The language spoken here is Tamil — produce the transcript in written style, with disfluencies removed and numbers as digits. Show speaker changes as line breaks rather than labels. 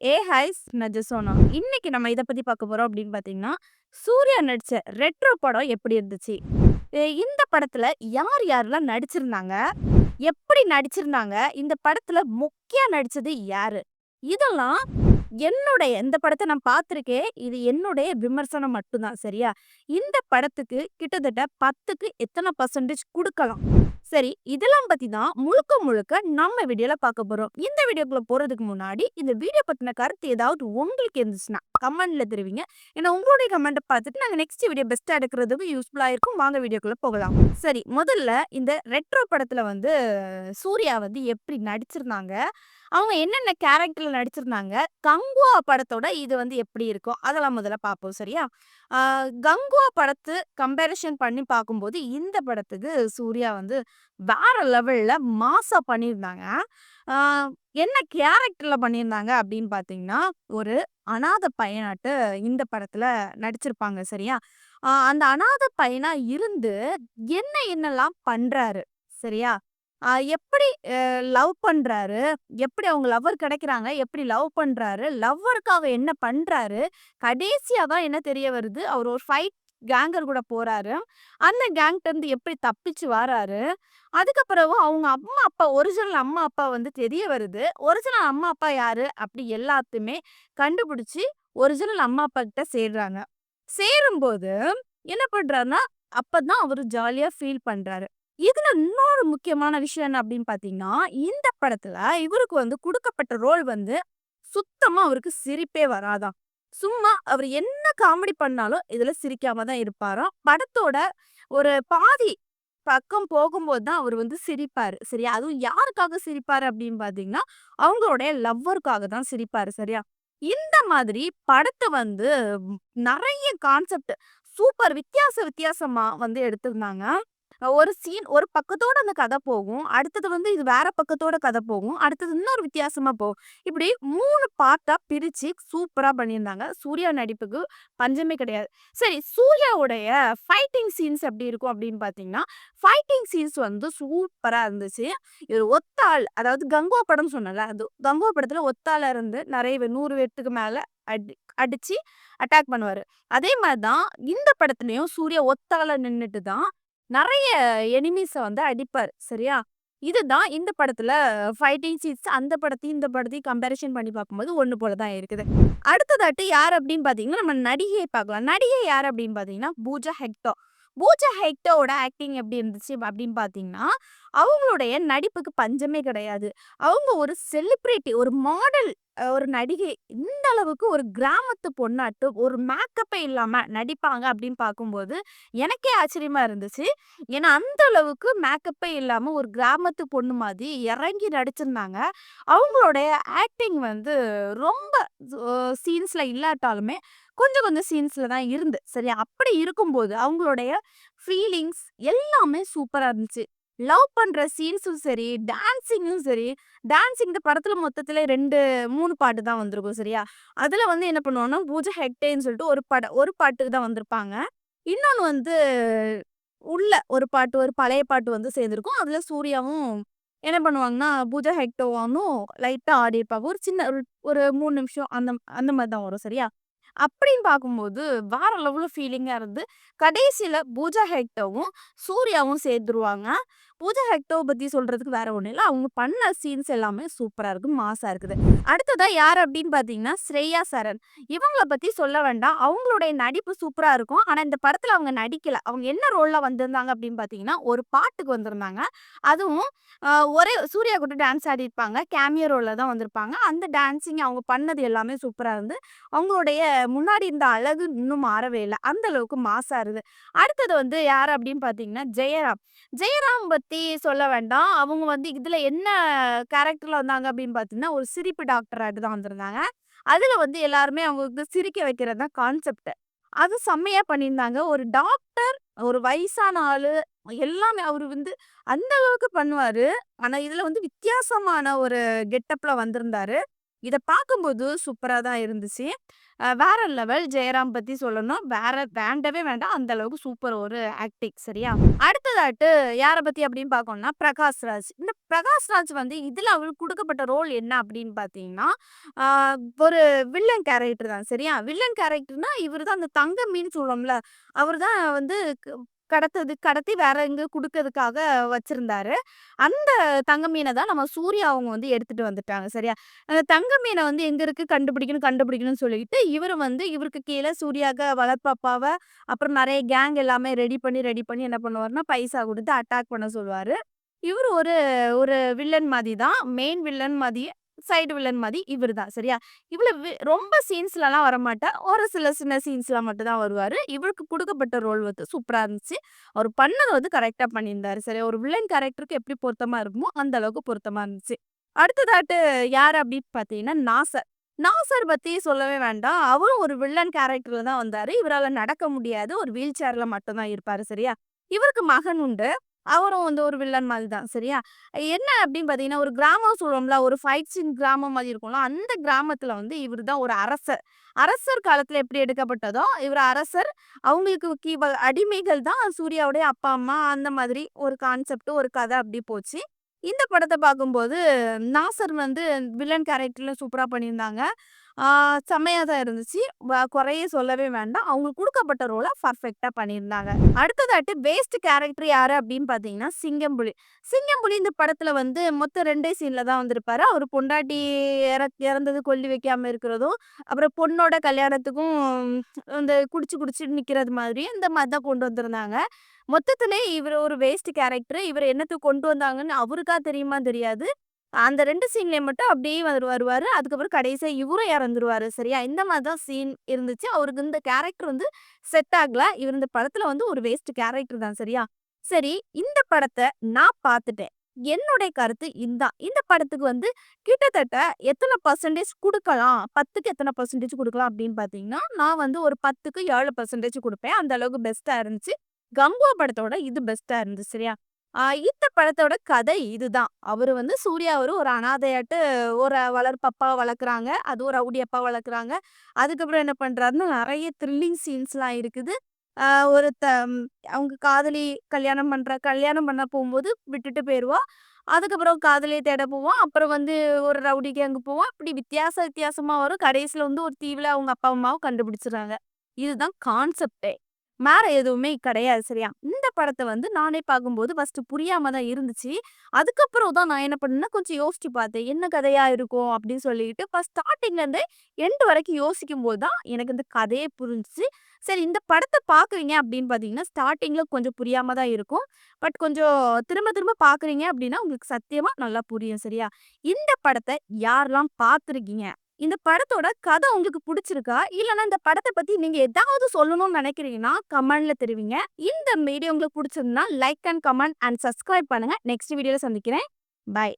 ஹைஸ் நஜசோனா. இன்னைக்கு நம்ம இத பத்தி பார்க்க போறோம் அப்படின்னு பார்த்தீங்கன்னா, சூர்யா நடிச்ச ரெட்ரோ படம் எப்படி இருந்துச்சு? இந்த படத்துல யார் யாரெல்லாம் நடிச்சிருந்தாங்க? எப்படி நடிச்சிருந்தாங்க? இந்த படத்துல முக்கியா நடிச்சது யாரு? இதெல்லாம் இந்த படத்த நான் பார்த்துருக்கேன். இது என்னுடைய விமர்சனம் மட்டும் தான். சரியா? இந்த படத்துக்கு கிட்டத்தட்ட 10க்கு எத்தன பெர்சன்டேஜ் குடுக்கலாம்? சரி, இதெல்லாம் பத்தி தான் முழுக்க முழுக்க நம்ம வீடியோல பார்க்க போறோம். இந்த வீடியோக்குள்ள போறதுக்கு முன்னாடி, இந்த வீடியோ பத்தின கருத்து ஏதாவது உங்களுக்கு இருந்துச்சுன்னா, கமெண்ட்ல தெரிவிங்க. ஏன்னா உங்களுடைய கமெண்ட்ட பார்த்துட்டு நாங்க நெக்ஸ்ட் வீடியோ பெஸ்ட்டா எடுக்கிறதுக்கு யூஸ்ஃபுல்லா இருக்கும். வாங்க வீடியோக்குள்ள போகலாம். சரி, முதல்ல இந்த ரெட்ரோ படத்துல வந்து சூர்யா வந்து எப்படி நடிச்சிருந்தாங்க? அவங்க என்னென்ன கேரக்டர்ல நடிச்சிருந்தாங்க? கங்குவா படத்தோட இது வந்து எப்படி இருக்கும்? அதெல்லாம் முதல்ல பார்ப்போம். சரியா? ஆ கங்குவா படத்து கம்பேரிசன் பண்ணி பார்க்கும்போது, இந்த படத்துக்கு சூர்யா வந்து வேற லெவல்ல மாஸா பண்ணியிருந்தாங்க. ஆ என்ன கேரக்டர்ல பண்ணியிருந்தாங்க அப்படின்னு பார்த்தீங்கன்னா, ஒரு அனாத பையனாட்டு இந்த படத்துல நடிச்சிருப்பாங்க. சரியா? அந்த அனாத பையனா இருந்து என்னெல்லாம் பண்றாரு? சரியா? எப்படி லவ் பண்றாரு? எப்படி அவங்க லவ்வர் கிடைக்கிறாங்க? எப்படி லவ் பண்றாரு? லவ்வருக்காக என்ன பண்றாரு? கடைசியா தான் என்ன தெரிய வருது, அவர் ஒரு ஃபைட் கேங்கர் கூட போறாரு. அந்த கேங்ட்டருந்து எப்படி தப்பிச்சு வாராரு? அதுக்கப்புறம் அவங்க அம்மா, அப்பா ஒரிஜினல் அம்மா, அப்பா வந்து தெரிய வருது. ஒரிஜினல் அம்மா, அப்பா யாரு? அப்படி எல்லாத்தையுமே கண்டுபிடிச்சு, ஒரிஜினல் அம்மா, அப்பா கிட்ட சேர்றாங்க. சேரும்போது என்ன பண்றாருன்னா, அப்பதான் அவரு ஜாலியா ஃபீல் பண்றாரு. இதுல இன்னொரு முக்கியமான விஷயம் என்ன அப்படின்னு பார்த்தீங்கன்னா, இந்த படத்துல இவருக்கு வந்து குடுக்கப்பட்ட ரோல் வந்து சுத்தமா அவருக்கு சிரிப்பே வராதாம். சும்மா அவர் என்ன காமெடி பண்ணாலும் இதுல சிரிக்காம தான் இருப்பாராம். படத்தோட ஒரு பாதி பக்கம் போகும்போது தான் அவரு வந்து சிரிப்பாரு. சரியா? அதுவும் யாருக்காக சிரிப்பாரு அப்படின்னு பார்த்தீங்கன்னா, அவங்களுடைய லவ்வருக்காக தான் சிரிப்பாரு. சரியா? இந்த மாதிரி படத்த வந்து நெறைய கான்செப்ட் சூப்பர் வித்தியாசமா வந்து எடுத்திருந்தாங்க. ஒரு சீன் ஒரு பக்கத்தோட அந்த கதை போகும். அடுத்தது வந்து இது வேற பக்கத்தோட கதை போகும். அடுத்தது இன்னொரு வித்தியாசமா போகும். இப்படி 3 பார்ட்டா பிரிச்சு சூப்பரா பண்ணியிருந்தாங்க. சூர்யா நடிப்புக்கு பஞ்சமே கிடையாது. சரி, சூர்யாவுடைய ஃபைட்டிங் சீன்ஸ் எப்படி இருக்கும் அப்படின்னு பார்த்தீங்கன்னா, ஃபைட்டிங் சீன்ஸ் வந்து சூப்பரா இருந்துச்சு. இது ஒத்த ஆள் அதாவது கங்குவா படம் சொன்னேன்ல, அது கங்குவா படத்துல ஒத்த ஆளா இருந்து நெறைய 100 பேத்துக்கு மேல அடிச்சு அட்டாக் பண்ணுவாரு. அதே மாரி தான் இந்த படத்துலயும் சூர்யா ஒத்த ஆளா நின்னுட்டு தான் நெறைய எனிமீஸ வந்து அடிப்பாரு. சரியா? இதுதான் இந்த படத்துல ஃபைட்டிங் சீன்ஸ் அந்த படத்தையும், இந்த படத்தையும் கம்பேரிசன் பண்ணி பார்க்கும்போது ஒண்ணு போல தான் இருக்குது. அடுத்ததாட்டு யார் அப்படின்னு பார்த்தீங்கன்னா, நம்ம நடிகைய பார்க்கலாம். நடிகை யார் அப்படின்னு பார்த்தீங்கன்னா, பூஜா ஹெக்டோ. பூஜா ஹெக்டோவோட ஆக்டிங் எப்படி இருந்துச்சு அப்படின்னு பார்த்தீங்கன்னா, அவங்களுடைய நடிப்புக்கு பஞ்சமே கிடையாது. அவங்க ஒரு செலிபிரிட்டி, ஒரு மாடல் ஒரு நடிகை. இந்த அளவுக்கு ஒரு கிராமத்து பொண்ணாட்டு ஒரு மேக்கப்பே இல்லாம நடிப்பாங்க அப்படின்னு பார்க்கும்போது, எனக்கே ஆச்சரியமா இருந்துச்சு. ஏன்னா, அந்த அளவுக்கு மேக்கப்பே இல்லாம ஒரு கிராமத்து பொண்ணு மாதிரி இறங்கி நடிச்சிருந்தாங்க. அவங்களுடைய ஆக்டிங் வந்து ரொம்ப சீன்ஸ்ல இல்லாட்டாலுமே, கொஞ்சம் கொஞ்சம் சீன்ஸ்ல தான் இருந்து. சரியா? அப்படி இருக்கும்போது அவங்களுடைய ஃபீலிங்ஸ் எல்லாமே சூப்பரா இருந்துச்சு. லவ் பண்ற சீன்ஸும் சரி, டான்சிங்கும் சரி, டான்சிங் இந்த படத்துல மொத்தத்திலே 3 பாட்டு தான் வந்திருக்கும். சரியா? அதுல வந்து என்ன பண்ணுவாங்கன்னா, பூஜா ஹெக்டேன்னு சொல்லிட்டு ஒரு பாட்டுக்கு தான் வந்திருப்பாங்க. இன்னொன்னு வந்து உள்ள ஒரு பாட்டு, ஒரு பழைய பாட்டு வந்து சேர்ந்திருக்கும். அதுல சூர்யாவும் என்ன பண்ணுவாங்கன்னா, பூஜா ஹெக்டோவானும் லைட்டா ஆடியிருப்பாங்க. ஒரு சின்ன ஒரு 3 நிமிஷம் அந்த மாரி தான் வரும். சரியா? அப்படின்னு பார்க்கும்போது, வேற லெவல்ல ஃபீலிங்கா இருந்து, கடைசில பூஜா ஹெக்டோவும், சூர்யாவும் சேர்ந்துருவாங்க. பூஜா ஹெக்டோவ பத்தி சொல்றதுக்கு வேற ஒண்ணும் இல்ல. அவங்க பண்ண சீன்ஸ் எல்லாமே சூப்பரா இருக்கு. மாஸா இருக்குது. அடுத்ததா யார் அப்படின்னு பார்த்தீங்கன்னா, ஸ்ரேயா சரண். இவங்கள பத்தி சொல்ல வேண்டாம். அவங்களுடைய நடிப்பு சூப்பரா இருக்கும். ஆனா, இந்த படத்துல அவங்க நடிக்கல. அவங்க என்ன ரோல்ல வந்திருந்தாங்க அப்படின்னு பார்த்தீங்கன்னா, ஒரு பாட்டுக்கு வந்திருந்தாங்க. அதுவும் அ ஒரே சூர்யா கூட டான்ஸ் ஆடியிருப்பாங்க. கேமியோ ரோல்ல தான் வந்திருப்பாங்க. அந்த டான்சிங் அவங்க பண்ணது எல்லாமே சூப்பரா இருந்து அவங்களுடைய முன்னாடி இருந்த அழகு இன்னும் மாறவே இல்ல. அந்த அளவுக்கு மாஸா இருக்குது. அடுத்தது வந்து யாரு அப்படின்னு பார்த்தீங்கன்னா, ஜெயராம். ஜெயராம் பத்தி சொல்ல வேண்டாம். அவங்க வந்து இதுல என்ன கேரக்டர்ல வந்தாங்க அப்படின்னு பார்த்தீங்கன்னா, ஒரு சிரிப்பு டாக்டர் ஆட்டு தான் வந்திருந்தாங்க. அதுல வந்து எல்லாருமே அவங்களுக்கு சிரிக்க வைக்கிறது தான் கான்செப்ட். அது செம்மையா பண்ணியிருந்தாங்க. ஒரு டாக்டர், ஒரு வயசான ஆளு எல்லாமே அவரு வந்து அந்த அளவுக்கு பண்ணுவாரு. ஆனா இதுல வந்து வித்தியாசமான ஒரு கெட்டப்ல வந்திருந்தாரு. இத பார்க்கும்போது சூப்பரா தான் இருந்துச்சு. வேற லெவல் ஜெயராம் பத்தி சொல்லணும். வேண்டவே வேண்டாம். அந்த அளவுக்கு சூப்பர் ஒரு ஆக்டிங் சரியா? அடுத்ததாட்டு யார பத்தி அப்படின்னு பார்க்கணும்னா, பிரகாஷ் ராஜ். இந்த பிரகாஷ் ராஜ் வந்து இதுல அவருக்கு குடுக்கப்பட்ட ரோல் என்ன அப்படின்னு பார்த்தீங்கன்னா, ஆ ஒரு வில்லன் கேரக்டர் தான் சரியா? வில்லன் கேரக்டர்னா இவரு தான் அந்த தங்க மீன் சொல்லுவோம்ல, அவரு தான் வந்து கடத்தி வேற எங்க குடுக்கறதுக்காக வச்சிருந்தாரு. அந்த தங்க மீன தான் நம்ம சூர்யா அவங்க வந்து எடுத்துட்டு வந்துட்டாங்க சரியா? அந்த தங்க மீன வந்து எங்க இருக்கு கண்டுபிடிக்கணும்னு சொல்லிட்டு, இவரு வந்து இவருக்கு கீழ சூர்யாக்கு வளர்ப்பு அப்பாவ, அப்புறம் நெறைய கேங் எல்லாமே ரெடி பண்ணி என்ன பண்ணுவாருன்னா, பைசா குடுத்து அட்டாக் பண்ண சொல்லுவாரு. இவரு ஒரு ஒரு வில்லன் மாதி தான். மெயின் வில்லன் மாதி, சைடு வில்லன் மாதி இவரு தான் சரியா? இவ்ளோ ரொம்ப சீன்ஸ்லலாம் வரமாட்டார். ஒரு சில சின்ன சீன்ஸ்ல மட்டும் தான் வருவாரு. இவருக்கு குடுக்கப்பட்ட ரோல் வந்து சூப்பரா இருந்துச்சு. அவரு பண்ணது வந்து கரெக்ட்டா பண்ணியிருந்தாரு. சரியா? ஒரு வில்லன் கேரக்டருக்கு எப்படி பொருத்தமா இருக்குமோ, அந்த அளவுக்கு பொருத்தமா இருந்துச்சு. அடுத்ததாட்டு யாரு அப்படின்னு பார்த்தீங்கன்னா, நாசர். நாசர் பத்தி சொல்லவே வேண்டாம். அவரும் ஒரு வில்லன் கேரக்டர்ல தான் வந்தாரு. இவரால நடக்க முடியாது. ஒரு வீல் சேர்ல மட்டும் தான் இருப்பாரு. சரியா? இவருக்கு மகன் உண்டு. அவரும் வந்து ஒரு வில்லன் மாரி தான். சரியா? என்ன அப்படின்னு பார்த்தீங்கன்னா, ஒரு கிராமம் சொல்லுவோம்ல, ஒரு ஃபைட் சீன் கிராமம் மாரி இருக்கும்ல, அந்த கிராமத்துல வந்து இவரு தான் ஒரு அரசர். அரசர் காலத்துல எப்படி எடுக்கப்பட்டதோ, இவரு அரசர். அவங்களுக்கு அடிமைகள் தான் சூர்யாவுடைய அப்பா, அம்மா அந்த மாதிரி ஒரு கான்செப்ட், ஒரு கதை அப்படி போச்சு. இந்த படத்த பார்க்கும்போது, நாசர் வந்து வில்லன் கேரக்டர்ல சூப்பரா பண்ணியிருந்தாங்க. ஆ செம்மையா தான் இருந்துச்சு. குறையே சொல்லவே வேண்டாம். அவங்களுக்கு குடுக்கப்பட்ட ரோல பெர்ஃபெக்ட்டா பண்ணியிருந்தாங்க. அடுத்ததாட்டு வேஸ்ட் கேரக்டர் யாரு அப்படின்னு பார்த்தீங்கன்னா, சிங்கம்புலி. சிங்கம்புலி இந்த படத்துல வந்து மொத்தம் 2டே சீன்ல தான் வந்திருப்பாரு. அவரு பொண்டாட்டி இறந்தது கொல்லி வைக்காம இருக்கிறதும், அப்புறம் பொண்ணோட கல்யாணத்துக்கும் இந்த குடிச்சு நிக்கிறது மாதிரி, இந்த மாரி தான் கொண்டு வந்திருந்தாங்க. மொத்தத்திலே இவரு ஒரு வேஸ்ட் கேரக்டர். இவர என்னத்துக்கு கொண்டு வந்தாங்கன்னு அவருக்கா தெரியுமான்னு தெரியாது. அந்த 2 சீன்லயும் மட்டும் அப்படியே வருவாரு. அதுக்கப்புறம் கடைசியா இவரும் இறந்துருவாரு. சரியா? இந்த மாரி தான் சீன் இருந்துச்சு. அவருக்கு இந்த கேரக்டர் வந்து செட் ஆகல. இவர் இந்த படத்துல வந்து ஒரு வேஸ்ட் கேரக்டர் தான். சரியா? சரி, இந்த படத்த நான் பார்த்துட்டேன். என்னுடைய கருத்து இதான். இந்த படத்துக்கு வந்து கிட்டத்தட்ட எத்தன பெர்சன்டேஜ் குடுக்கலாம்? 10க்கு எத்தன பெர்சன்டேஜ் குடுக்கலாம் அப்படின்னு பார்த்தீங்கன்னா, நான் வந்து ஒரு 10க்கு 7% குடுப்பேன். அந்த அளவுக்கு பெஸ்ட்டா இருந்துச்சு. கங்குவா படத்தோட இது பெஸ்ட்டா இருந்துச்சு. சரியா? இந்த படத்தோட கதை இதுதான். அவரு வந்து சூர்யா ஒரு அனாதையாட்டு ஒரு வளர்ப்பு அப்பாவ வளர்க்குறாங்க. அதுவும் ரவுடி அப்பாவ வளர்க்குறாங்க. அதுக்கப்புறம் என்ன பண்றாருன்னா, நெறைய த்ரில்லிங் சீன்ஸ்லாம் இருக்குது. அ ஒரு த அவங்க காதலி கல்யாணம் பண்ண போம்போது விட்டுட்டு போயிருவா. அதுக்கப்புறம் காதலிய தேட போவான். அப்புறம் வந்து ஒரு ரவுடி கேங்கு போவான். இப்படி வித்தியாசமா வரும். கடைசில வந்து ஒரு தீவுல அவங்க அப்பா, அம்மாவ கண்டுபிடிச்சுர்றாங்க. இதுதான் கான்செப்ட்டே. வேற எதுவுமே கிடையாது சரியா? இந்த படத்த வந்து நானே பார்க்கும்போது ஃபர்ஸ்ட்டு புரியாம தான் இருந்துச்சு. அதுக்கப்புறம் தான் நான் என்ன பண்ணேன்னா, கொஞ்சம் யோசிச்சு பார்த்தேன். என்ன கதையா இருக்கும் அப்படின்னு சொல்லிட்டு, ஃபர்ஸ்ட் ஸ்டார்ட்டிங்ல இருந்தே எண்ட் வரைக்கும் யோசிக்கும்போது தான் எனக்கு இந்த கதையே புரிஞ்சுச்சு. சரி இந்த படத்த பார்க்குறீங்க அப்படின்னு பார்த்தீங்கன்னா, ஸ்டார்ட்டிங்ல கொஞ்சம் புரியாம தான் இருக்கும். பட் கொஞ்சம் திரும்ப திரும்ப பார்க்குறீங்க அப்படின்னா, உங்களுக்கு சத்தியமா நல்லா புரியும் சரியா? இந்த படத்த யாரெல்லாம் பார்த்துருக்கீங்க? இந்த படத்தோட கதை உங்களுக்கு புடிச்சிருக்கா? இல்லன்னா இந்த படத்த பத்தி நீங்க ஏதாவது சொல்லணும்னு நினைக்கிறீங்கன்னா, கமெண்ட்ல தெரிவிங்க. இந்த வீடியோ உங்களுக்கு புடிச்சிருந்தா like and comment and subscribe பண்ணுங்க. நெக்ஸ்ட் வீடியோல சந்திக்கிறேன். பை.